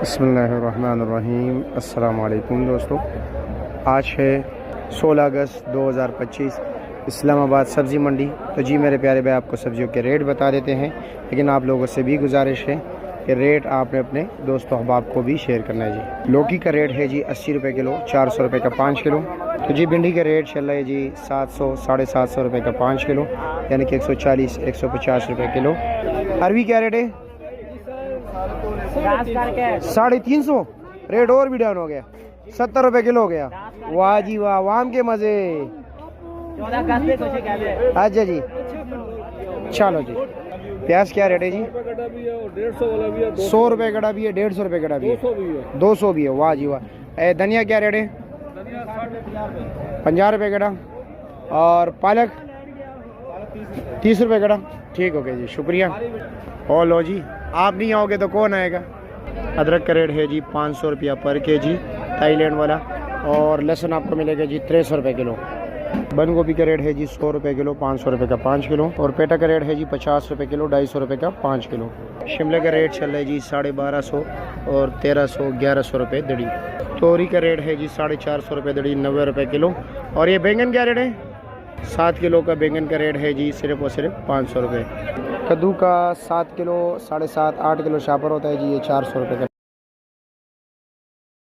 बिस्मिल्लाहिर्रहमानिर्रहीम। अस्सलाम वालेकुम दोस्तों, आज है 16 अगस्त 2025, इस्लामाबाद सब्ज़ी मंडी। तो जी मेरे प्यारे भाई, आपको सब्ज़ियों के रेट बता देते हैं, लेकिन आप लोगों से भी गुजारिश है कि रेट आपने अपने दोस्तों अहबाब को भी शेयर करना है जी। लौकी का रेट है जी 80 रुपये किलो, 400 रुपये का 5 किलो। तो जी भिंडी का रेट चल रहा है जी 700 750 रुपये का 5 किलो, यानी कि 140 150 रुपये किलो। अरवी क्या रेट है? 350। रेट और भी डाउन हो गया, 70 रुपये किलो हो गया। वाह जी वाह, वाम के मजे। अच्छा जी, चलो जी। प्याज क्या रेट है जी? 100 रुपये कड़ा भी है, 150 रुपये कड़ा भी है, 200 भी है। वाह जी वाह। धनिया क्या रेट है? 50 रुपये कड़ा। और पालक 30 रुपये कड़ा। ठीक हो गया जी, शुक्रिया। और लो जी, आप नहीं आओगे तो कौन आएगा। अदरक का रेट है जी 500 रुपया पर केजी, थाईलैंड वाला। और लहसुन आपको मिलेगा जी 300 रुपये किलो। बंद गोभी का रेट है जी 100 रुपये किलो, 500 रुपये का 5 किलो। और पेटा का रेट है जी 50 रुपये किलो, 250 रुपये का 5 किलो। शिमले का रेट चल रहा है जी 1250 और 1300 1100 रुपये दड़ी। तोरी का रेट है जी 450 रुपये दड़ी, 90 रुपये किलो। और ये बैंगन क्या रेट है? 7 किलो का बैंगन का रेट है जी सिर्फ और सिर्फ 500 रुपये। कद्दू का 7 किलो 7.5 8 किलो शापर होता है जी, ये 400 रुपये का।